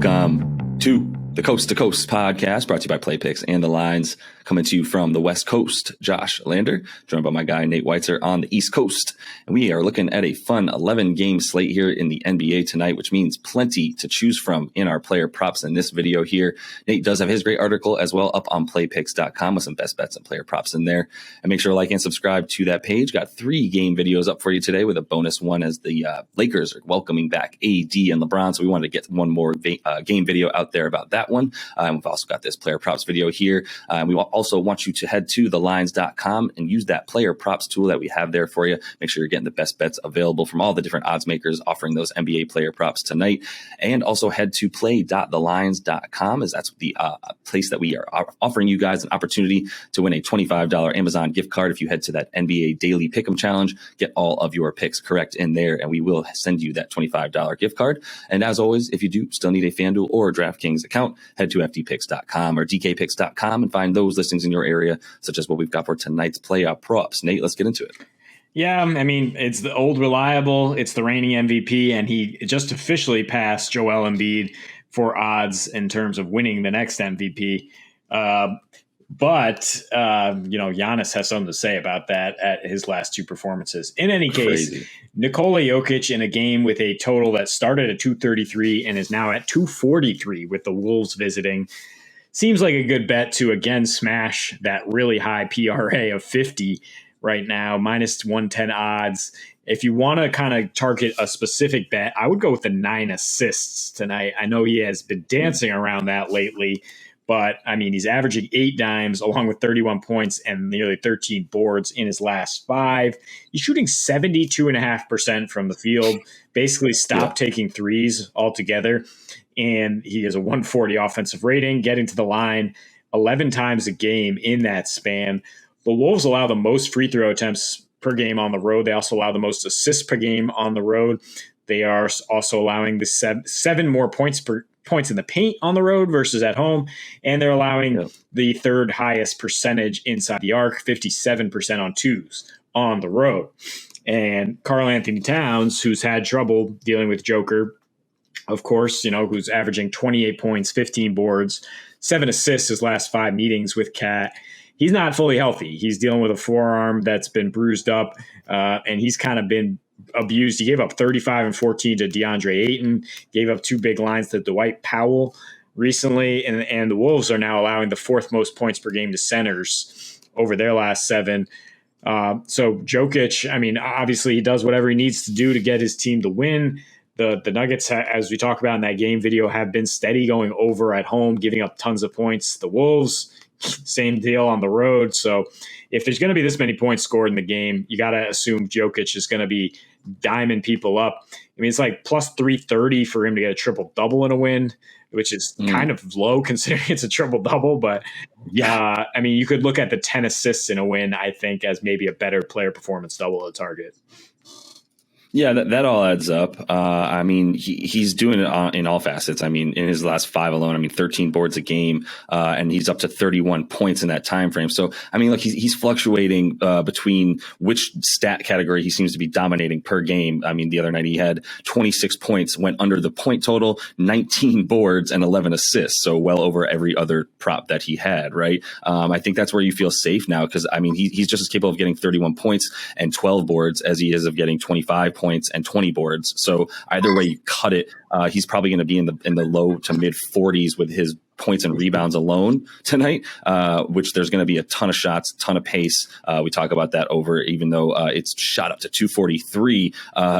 Welcome to the Coast to Coast podcast, brought to you by PlayPicks and The Lines, coming to you from the West Coast. Josh Lander, joined by my guy Nate Weitzer on the East Coast. And we are looking at a fun 11-game slate here in the NBA tonight, which means plenty to choose from in our player props in this video here. Nate does have his great article as well up on playpicks.com with some best bets and player props in there. And make sure to like and subscribe to that page. Got 3 game videos up for you today with a bonus one as the Lakers are welcoming back AD and LeBron. So we wanted to get one more game video out there about that one. We've also got this player props video here. We also want you to head to thelines.com and use that player props tool that we have there for you. Make sure you're getting the best bets available from all the different odds makers offering those NBA player props tonight. And also head to play.thelines.com, as that's the place that we are offering you guys an opportunity to win a $25 Amazon gift card if you head to that NBA Daily Pick'em Challenge. Get all of your picks correct in there, and we will send you that $25 gift card. And as always, if you do still need a FanDuel or DraftKings account, head to ftpicks.com or dkpicks.com and find those listings in your area, such as what we've got for tonight's playoff props. Nate, let's get into it. Yeah, I mean, it's the old reliable. It's the reigning MVP, and he just officially passed Joel Embiid for odds in terms of winning the next MVP. But Giannis has something to say about that at his last 2 performances. In any case, Nikola Jokic in a game with a total that started at 233 and is now at 243 with the Wolves visiting seems like a good bet to again smash that really high PRA of 50 right now, minus 110 odds. If you want to kind of target a specific bet, I would go with the 9 assists tonight. I know he has been dancing around that lately, but I mean, he's averaging 8 dimes along with 31 points and nearly 13 boards in his last 5. He's shooting 72.5% from the field, basically stopped taking threes altogether. And he has a 140 offensive rating, getting to the line 11 times a game in that span. The Wolves allow the most free throw attempts per game on the road. They also allow the most assists per game on the road. They are also allowing the 7 more points in the paint on the road versus at home. And they're allowing the 3rd highest percentage inside the arc, 57% on 2s on the road. And Karl Anthony Towns, who's had trouble dealing with Joker, of course, who's averaging 28 points, 15 boards, 7 assists his last 5 meetings with Cat. He's not fully healthy. He's dealing with a forearm that's been bruised up, and he's kind of been abused. He gave up 35 and 14 to DeAndre Ayton, gave up 2 big lines to Dwight Powell recently, and the Wolves are now allowing the 4th most points per game to centers over their last 7. So Jokic, I mean, obviously he does whatever he needs to do to get his team to win. The Nuggets, as we talk about in that game video, have been steady going over at home, giving up tons of points. The Wolves, same deal on the road. So if there's going to be this many points scored in the game, you got to assume Jokic is going to be diming people up. I mean, it's like plus 330 for him to get a triple-double in a win, which is kind of low considering it's a triple-double. But, I mean, you could look at the 10 assists in a win, I think, as maybe a better player performance double at target. Yeah, that all adds up. I mean, he's doing it in all facets. I mean, in his last 5 alone, 13 boards a game, and he's up to 31 points in that time frame. So, I mean, look, he's fluctuating between which stat category he seems to be dominating per game. I mean, the other night he had 26 points, went under the point total, 19 boards, and 11 assists. So well over every other prop that he had, right? I think that's where you feel safe now because, I mean, he's just as capable of getting 31 points and 12 boards as he is of getting 25 points and 20 boards. So either way you cut it, he's probably going to be in the low to mid 40s with his points and rebounds alone tonight, which there's going to be a ton of shots, ton of pace. We talk about that over, even though it's shot up to 243.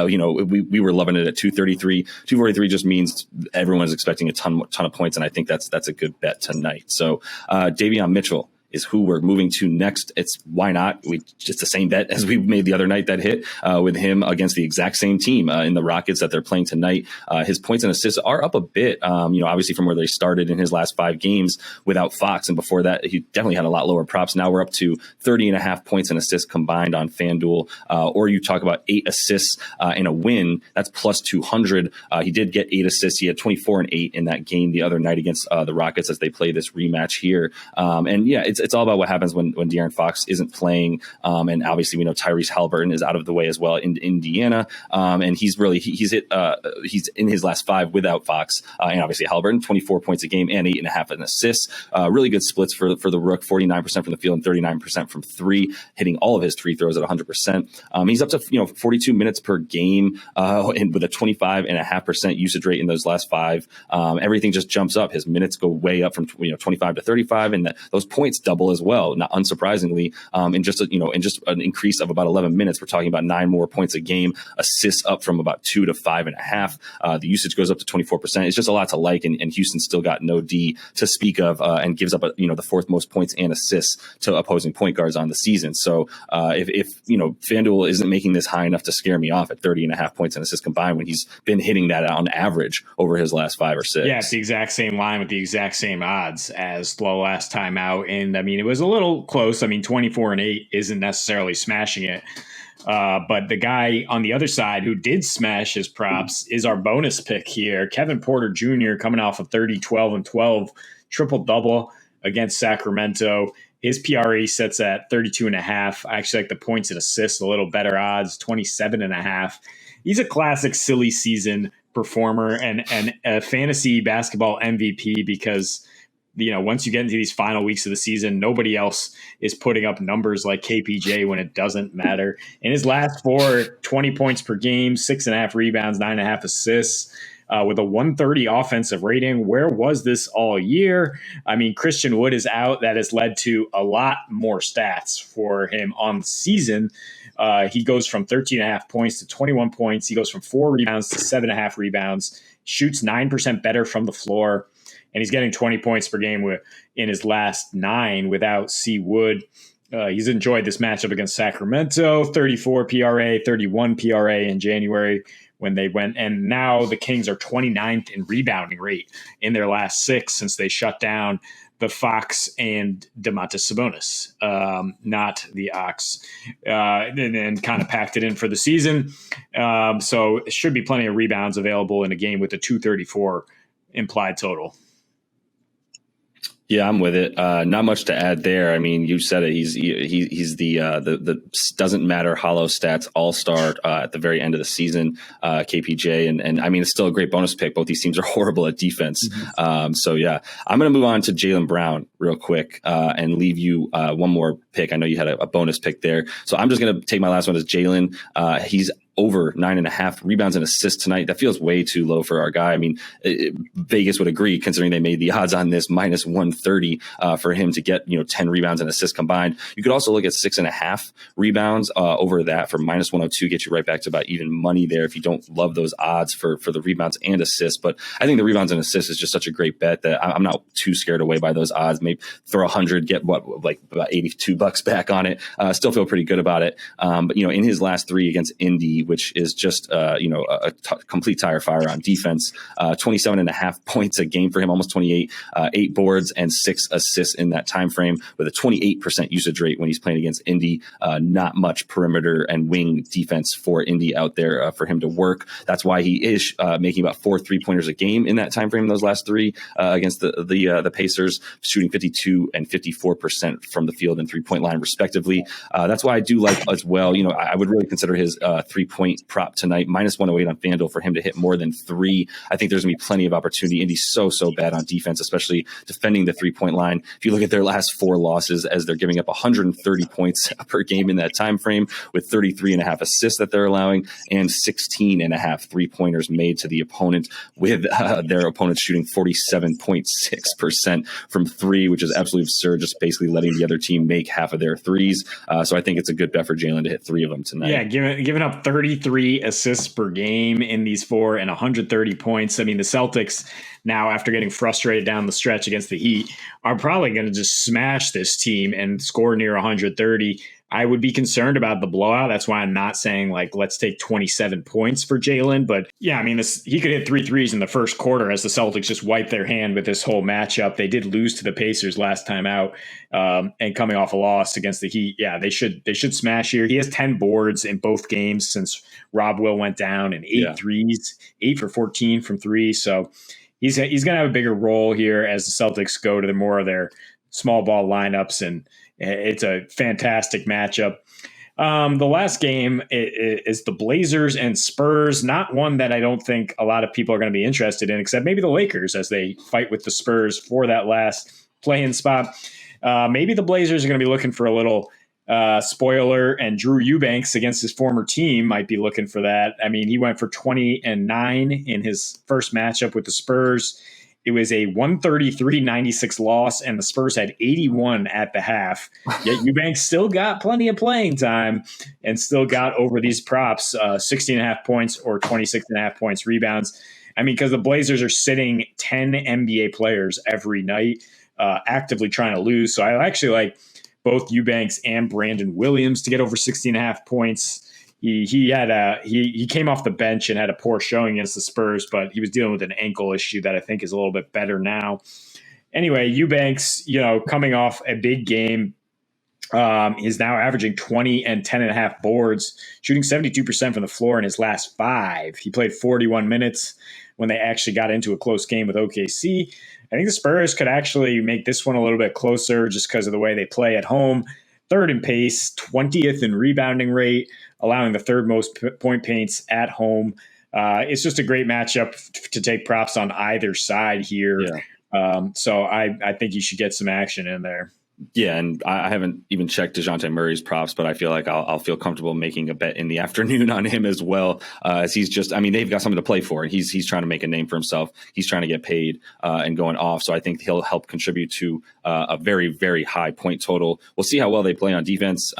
We were loving it at 233. 243 just means everyone's expecting a ton of points, and I think that's a good bet tonight. So Davion Mitchell is who we're moving to next. It's why not? We just the same bet as we made the other night that hit with him against the exact same team in the Rockets that they're playing tonight. His points and assists are up a bit, obviously from where they started in his last 5 games without Fox. And before that, he definitely had a lot lower props. Now we're up to 30.5 points and assists combined on FanDuel. Or you talk about 8 assists in a win. That's plus 200. He did get 8 assists. He had 24 and 8 in that game the other night against the Rockets as they play this rematch here. And yeah, it's all about what happens when De'Aaron Fox isn't playing. And obviously we know Tyrese Haliburton is out of the way as well in Indiana. And he's in his last 5 without Fox. And obviously Haliburton, 24 points a game and 8.5 in assists. Really good splits for the Rook, 49% from the field and 39% from 3, hitting all of his 3 throws at 100%. He's up to 42 minutes per game and with a 25.5% usage rate in those last 5. Everything just jumps up. His minutes go way up from 25 to 35, and those points double as well. Not unsurprisingly, in just an increase of about 11 minutes, we're talking about 9 more points a game. Assists up from about 2 to 5.5. The usage goes up to 24%. It's just a lot to like, and Houston still got no D to speak of, and gives up the 4th most points and assists to opposing point guards on the season. So if FanDuel isn't making this high enough to scare me off at 30.5 points and assists combined, when he's been hitting that on average over his last 5 or 6. Yeah, it's the exact same line with the exact same odds as the last time out. And I mean, it was a little close. I mean, 24-8 isn't necessarily smashing it. But the guy on the other side who did smash his props is our bonus pick here. Kevin Porter Jr. coming off of 30, 12, and 12, triple-double against Sacramento. His PRE sits at 32.5. I actually like the points and assists, a little better odds, 27.5. He's a classic silly season performer and a fantasy basketball MVP because once you get into these final weeks of the season, nobody else is putting up numbers like KPJ when it doesn't matter. In his last 4, 20 points per game, 6.5 rebounds, 9.5 assists, with a 130 offensive rating. Where was this all year? I mean, Christian Wood is out. That has led to a lot more stats for him on the season. He goes from 13.5 points to 21 points. He goes from 4 rebounds to 7.5 rebounds, shoots 9% better from the floor. And he's getting 20 points per game in his last 9 without C. Wood. He's enjoyed this matchup against Sacramento, 34 PRA, 31 PRA in January when they went. And now the Kings are 29th in rebounding rate in their last 6 since they shut down the Fox and Domantas Sabonis, not the Ox, and kind of packed it in for the season. So it should be plenty of rebounds available in a game with a 234 implied total. Yeah, I'm with it. Not much to add there. I mean, you said it. He's the doesn't matter hollow stats all-star at the very end of the season, KPJ, and I mean it's still a great bonus pick. Both these teams are horrible at defense. Mm-hmm. So yeah, I'm going to move on to Jaylen Brown real quick and leave you one more pick. I know you had a bonus pick there, so I'm just going to take my last one as Jaylen. He's over 9.5 rebounds and assists tonight. That feels way too low for our guy. I mean, Vegas would agree, considering they made the odds on this minus 130 for him to get 10 rebounds and assists combined. You could also look at 6.5 rebounds over that for minus 102, get you right back to about even money there if you don't love those odds for the rebounds and assists. But I think the rebounds and assists is just such a great bet that I'm not too scared away by those odds. Maybe throw 100, get about $82 back on it. Still feel pretty good about it. But in his last 3 against Indy, which is just complete tire fire on defense. 27.5 points a game for him, almost 28, 8 boards and 6 assists in that time frame with a 28% usage rate when he's playing against Indy. Not much perimeter and wing defense for Indy out there for him to work. That's why he is making about 4 3-pointers a game in that time frame. Those last 3 against the Pacers, shooting 52 and 54% from the field and 3-point line respectively. That's why I do like as well. I would really consider his 3-point prop tonight, minus 108 on FanDuel for him to hit more than 3. I think there's going to be plenty of opportunity. Indy's so bad on defense, especially defending the 3-point line. If you look at their last 4 losses, as they're giving up 130 points per game in that time frame, with 33.5 assists that they're allowing and 16.5 3-pointers made to the opponent, with their opponents shooting 47.6% from 3, which is absolutely absurd, just basically letting the other team make half of their threes. So I think it's a good bet for Jaylen to hit 3 of them tonight. Yeah, giving up 33 assists per game in these 4 and 130 points. I mean, the Celtics now, after getting frustrated down the stretch against the Heat, are probably going to just smash this team and score near 130. I would be concerned about the blowout. That's why I'm not saying let's take 27 points for Jaylen. But yeah, I mean, he could hit 3 threes in the first quarter as the Celtics just wipe their hand with this whole matchup. They did lose to the Pacers last time out, and coming off a loss against the Heat. Yeah, they should smash here. He has 10 boards in both games since Rob Will went down, and 8 threes, 8 for 14 from 3. So he's going to have a bigger role here as the Celtics go to more of their small ball lineups, and it's a fantastic matchup. The last game is the Blazers and Spurs. Not one that I don't think a lot of people are going to be interested in, except maybe the Lakers as they fight with the Spurs for that last play-in spot. Maybe the Blazers are going to be looking for a little spoiler, and Drew Eubanks against his former team might be looking for that. I mean, he went for 20-9 in his first matchup with the Spurs. It was a 133-96 loss, and the Spurs had 81 at the half. Yet Eubanks still got plenty of playing time and still got over these props, 16.5 points or 26.5 points rebounds. I mean, because the Blazers are sitting 10 NBA players every night, actively trying to lose. So I actually like both Eubanks and Brandon Williams to get over 16.5 points. He came off the bench and had a poor showing against the Spurs, but he was dealing with an ankle issue that I think is a little bit better now. Anyway, Eubanks, coming off a big game, is now averaging 20 and 10.5 boards, shooting 72% from the floor in his last 5. He played 41 minutes when they actually got into a close game with OKC. I think the Spurs could actually make this one a little bit closer just because of the way they play at home. Third in pace, 20th in rebounding rate, allowing the third most point paints at home. It's just a great matchup to take props on either side here. Yeah. So I think you should get some action in there. Yeah, and I haven't even checked DeJounte Murray's props, but I feel like I'll feel comfortable making a bet in the afternoon on him as well. As he's just, I mean, they've got something to play for. He's trying to make a name for himself. He's trying to get paid and going off. So I think he'll help contribute to a very, very high point total. We'll see how well they play on defense.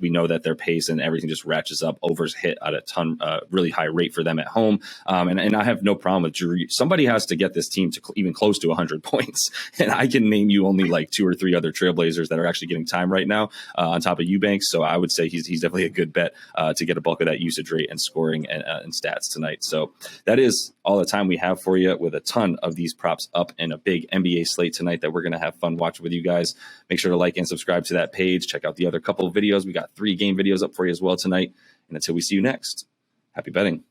We know that their pace and everything just ratchets up. Overs hit at a really high rate for them at home. And I have no problem with Drew. Somebody has to get this team to even close to 100 points. And I can name you only like 2 or 3 other Trailblazers that are actually getting time right now on top of Eubanks. So I would say he's definitely a good bet to get a bulk of that usage rate and scoring and stats tonight. So that is all the time we have for you, with a ton of these props up and a big NBA slate tonight that we're going to have fun watching with you guys. Make sure to like and subscribe to that page. Check out the other couple of videos. We got 3 game videos up for you as well tonight. And until we see you next, happy betting.